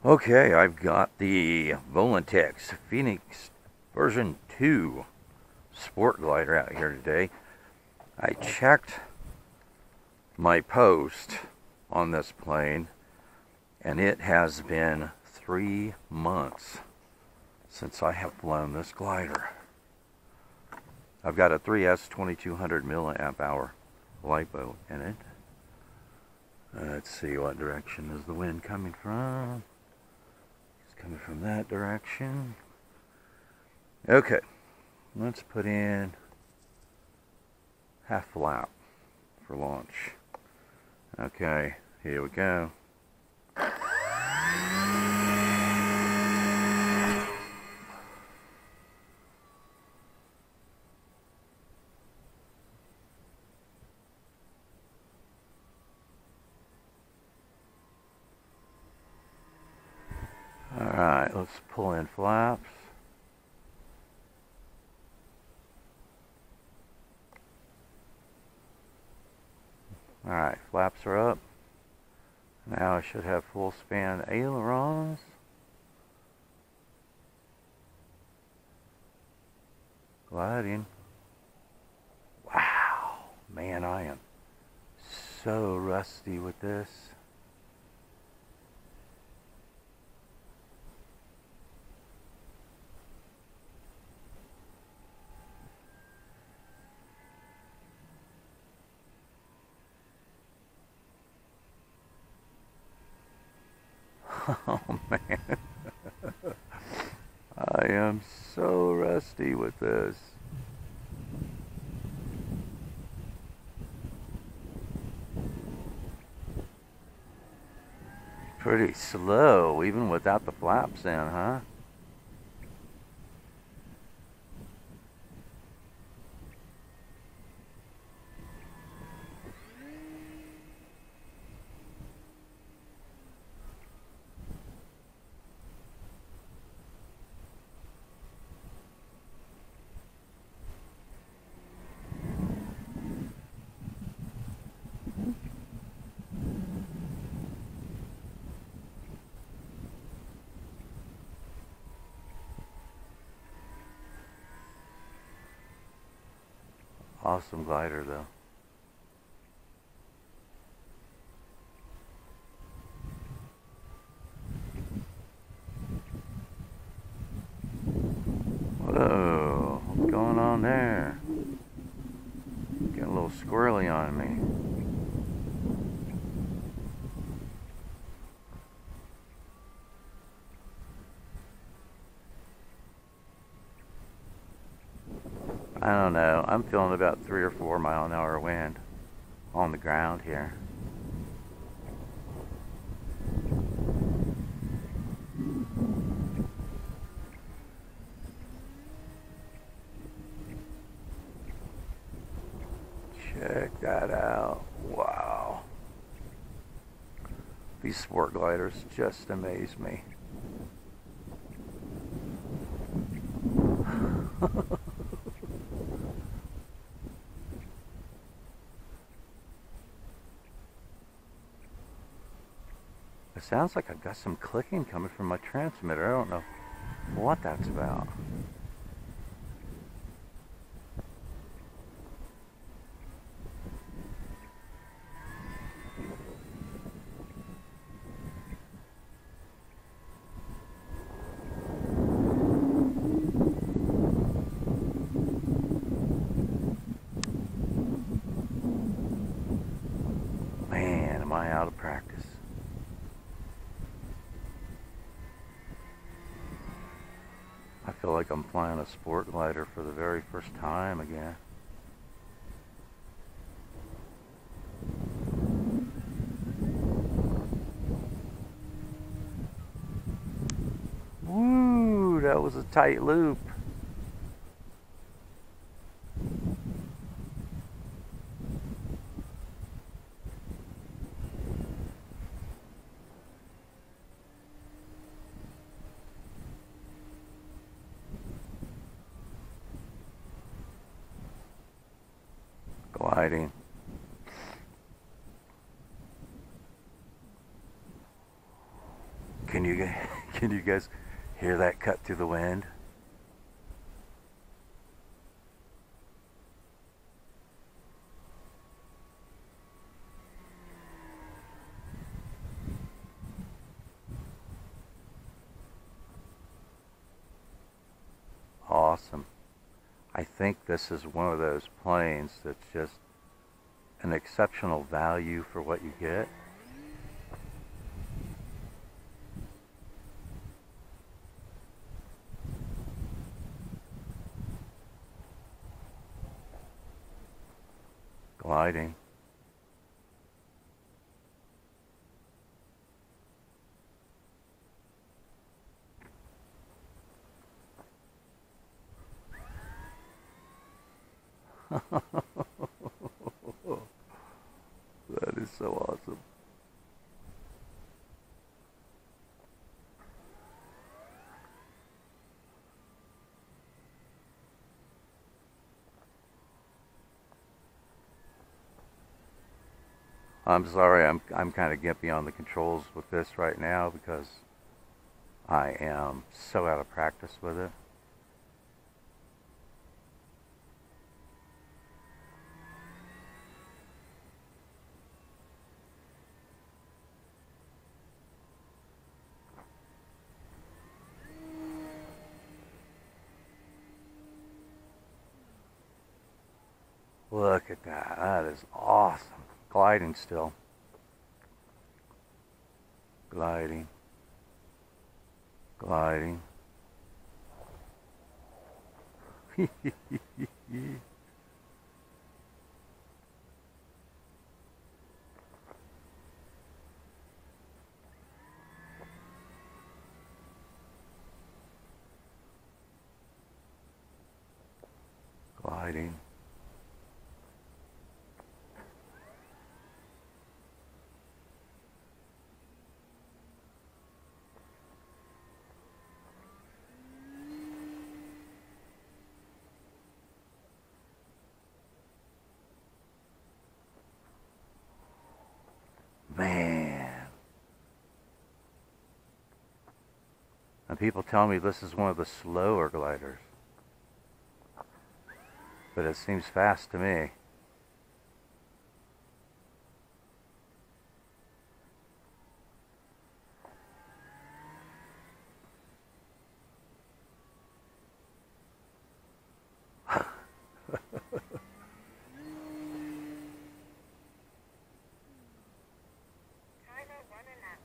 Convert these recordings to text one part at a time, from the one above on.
Okay, I've got the Volantex Phoenix version 2 sport glider out here today. I checked my post on this plane and it has been 3 months since I have flown this glider. I've got a 3S 2200 milliamp hour LiPo in it. Let's see, what direction is the wind coming from? Coming from that direction. Okay, let's put in half flap for launch. Okay, here we go. Alright, let's pull in flaps. Alright, flaps are up. Now I should have full span ailerons. Gliding. Wow, man, I am so rusty with this. Oh man, I am so rusty with this. Pretty slow, even without the flaps in, huh? Awesome glider though. Whoa, what's going on there? Getting a little squirrely on me. I don't know, I'm feeling about 3 or 4 mile an hour wind on the ground here. Check that out. Wow. These sport gliders just amaze me. It sounds like I've got some clicking coming from my transmitter. I don't know what that's about. Man, am I out of practice. I feel like I'm flying a sport glider for the very first time again. Woo, that was a tight loop. Gliding. Can you can you guys hear that cut through the wind? Awesome. I think this is one of those planes that's just an exceptional value for what you get. Gliding. That is so awesome. I'm sorry, I'm kind of gimpy on the controls with this right now because I am so out of practice with it. Look at that. That is awesome. Gliding still. Gliding. Gliding. Gliding. Man. And people tell me this is one of the slower gliders. But it seems fast to me.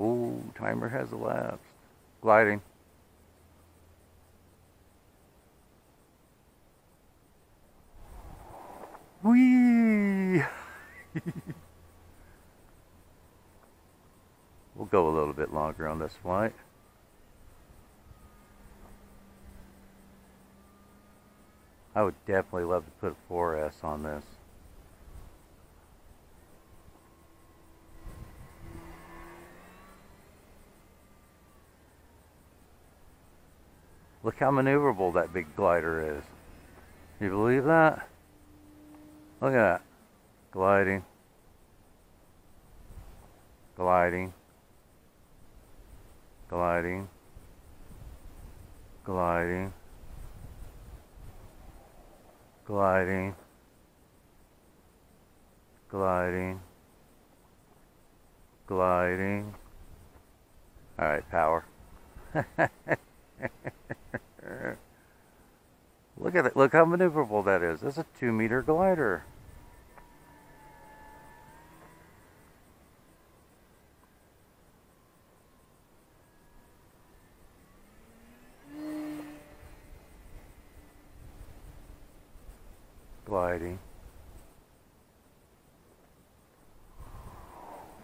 Ooh, timer has elapsed. Gliding. Whee! We'll go a little bit longer on this flight. I would definitely love to put a 4S on this. Look how maneuverable that big glider is. You believe that? Look at that. Gliding. Gliding. Gliding. Gliding. Gliding. Gliding. Gliding. Alright, power. Look at it. Look how maneuverable that is. That's a 2-meter glider. Gliding.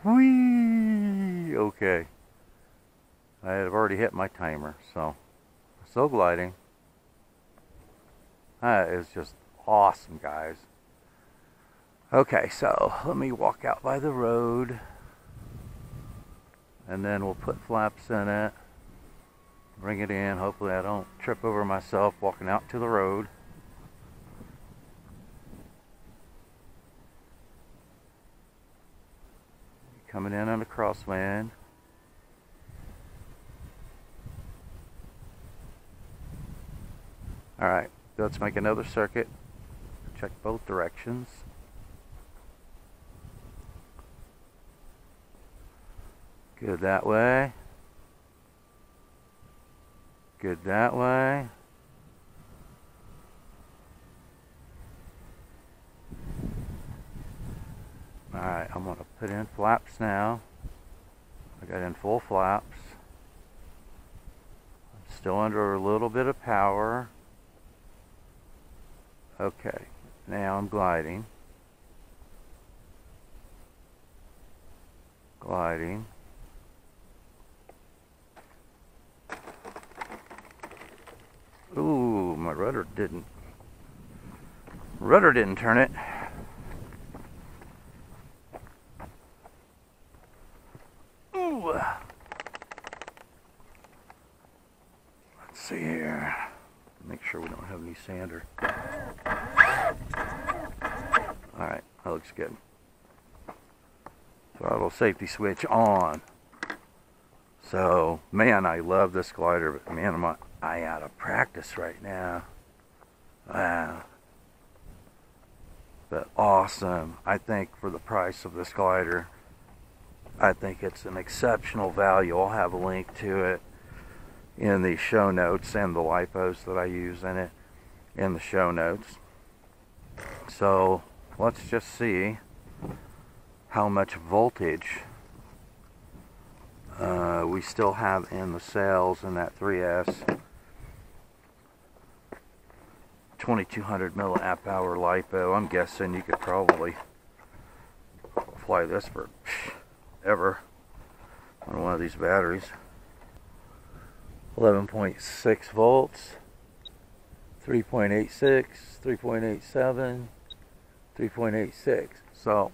Whee! Okay. I have already hit my timer, so gliding. That is just awesome, guys. Okay, so let me walk out by the road, and then we'll put flaps in it, bring it in. Hopefully I don't trip over myself walking out to the road. Coming in on the crosswind. Alright, let's make another circuit. Check both directions. Good that way. Good that way. Alright, I'm going to put in flaps now. I got in full flaps. I'm still under a little bit of power. Okay, now I'm gliding. Gliding. Ooh, my rudder didn't turn it. Ooh. Let's see here. Make sure we don't have any sander. Alright, that looks good. Throttle safety switch on. So, man, I love this glider, but man, am I out of practice right now. Wow. But awesome. I think for the price of this glider, I think it's an exceptional value. I'll have a link to it in the show notes and the LiPos that I use in it in the show notes. So let's just see how much voltage we still have in the cells in that 3S. 2200 milliamp hour LiPo. I'm guessing you could probably fly this for ever on one of these batteries. 11.6 volts, 3.86, 3.87, 3.86. So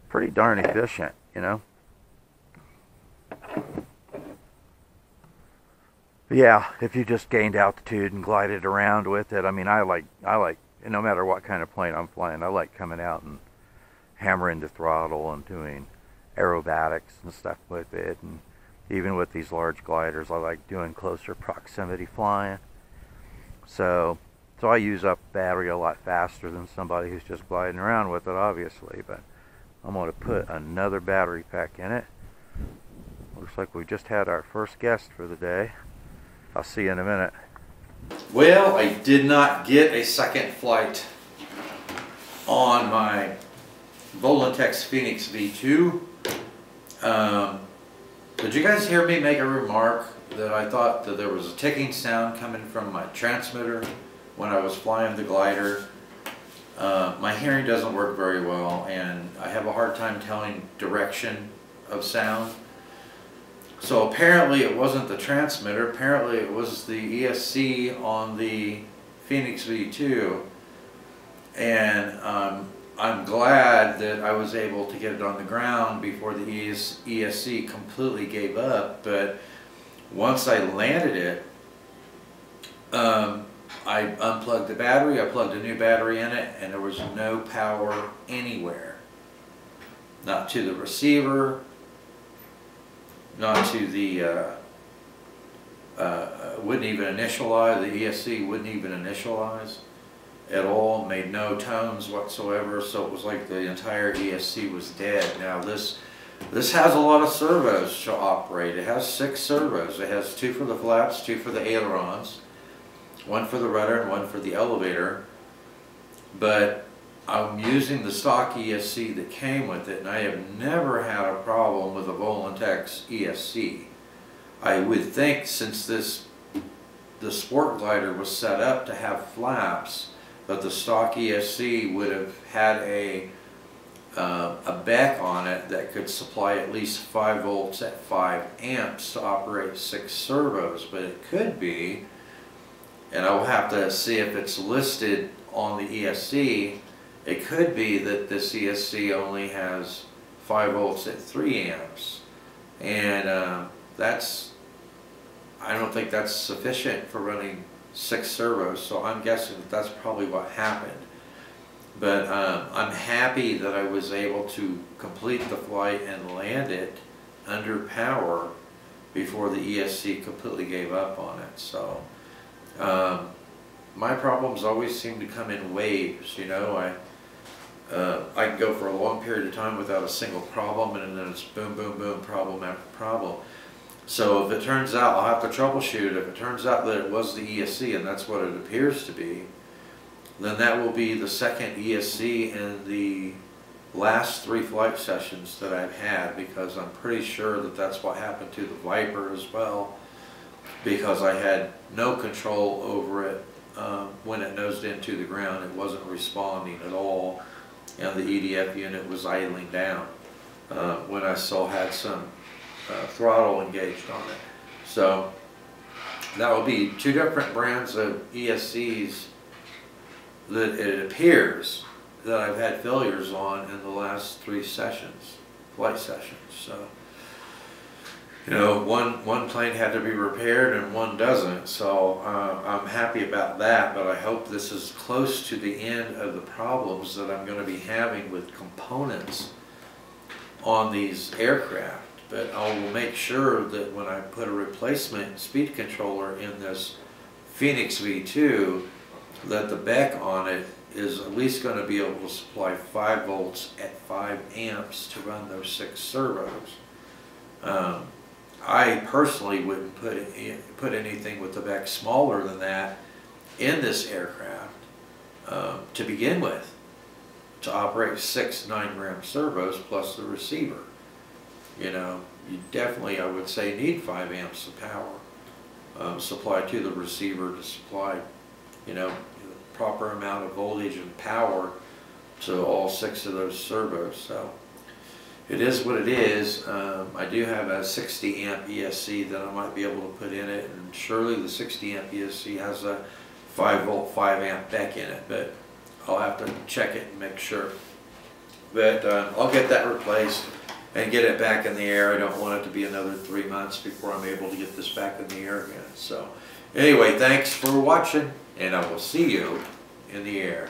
pretty darn efficient, you know. Yeah, if you just gained altitude and glided around with it, I mean, I like, no matter what kind of plane I'm flying, I like coming out and hammering the throttle and doing aerobatics and stuff with it. And even with these large gliders, I like doing closer proximity flying. So I use up battery a lot faster than somebody who's just gliding around with it, obviously. But I'm going to put another battery pack in it. Looks like we just had our first guest for the day. I'll see you in a minute. Well, I did not get a second flight on my Volantex Phoenix V2. Did you guys hear me make a remark that I thought that there was a ticking sound coming from my transmitter when I was flying the glider? My hearing doesn't work very well, and I have a hard time telling direction of sound. So apparently it wasn't the transmitter, apparently it was the ESC on the Phoenix V2. And I'm glad that I was able to get it on the ground before the ESC completely gave up. But once I landed it, I unplugged the battery, I plugged a new battery in it, and there was no power anywhere. Not to the receiver, not to the, wouldn't even initialize, the ESC wouldn't even initialize at all, made no tones whatsoever, so it was like the entire ESC was dead. Now this has a lot of servos to operate. It has 6 servos. It has 2 for the flaps, 2 for the ailerons, 1 for the rudder and 1 for the elevator. But I'm using the stock ESC that came with it, and I have never had a problem with a Volantex ESC. I would think, since the sport glider was set up to have flaps, but the stock ESC would have had a BEC on it that could supply at least 5 volts at 5 amps to operate 6 servos. But it could be, and I will have to see if it's listed on the ESC, it could be that this ESC only has 5 volts at 3 amps. And I don't think that's sufficient for running 6 servos, so I'm guessing that that's probably what happened. But I'm happy that I was able to complete the flight and land it under power before the ESC completely gave up on it. So my problems always seem to come in waves, you know. I can go for a long period of time without a single problem, and then it's boom, boom, boom, problem after problem. So if it turns out, I'll have to troubleshoot it. If it turns out that it was the ESC, and that's what it appears to be, then that will be the second ESC in the last 3 flight sessions that I've had, because I'm pretty sure that that's what happened to the Viper as well, because I had no control over it when it nosed into the ground. It wasn't responding at all, and the EDF unit was idling down when I still had some throttle engaged on it. So that will be 2 different brands of ESCs that it appears that I've had failures on in the last 3 sessions, flight sessions. So, you know, one plane had to be repaired and one doesn't. So I'm happy about that, but I hope this is close to the end of the problems that I'm going to be having with components on these aircraft. But I will make sure that when I put a replacement speed controller in this Phoenix V2, that the BEC on it is at least going to be able to supply 5 volts at 5 amps to run those 6 servos. I personally wouldn't put anything with the BEC smaller than that in this aircraft to begin with, to operate 6 9-gram servos plus the receiver. You know, you definitely, I would say, need 5 amps of power supplied to the receiver to supply, you know, the proper amount of voltage and power to all 6 of those servos. So it is what it is. I do have a 60 amp ESC that I might be able to put in it, and surely the 60 amp ESC has a 5 volt 5 amp BEC in it, but I'll have to check it and make sure. But I'll get that replaced and get it back in the air. I don't want it to be another 3 months before I'm able to get this back in the air again. So anyway, thanks for watching, and I will see you in the air.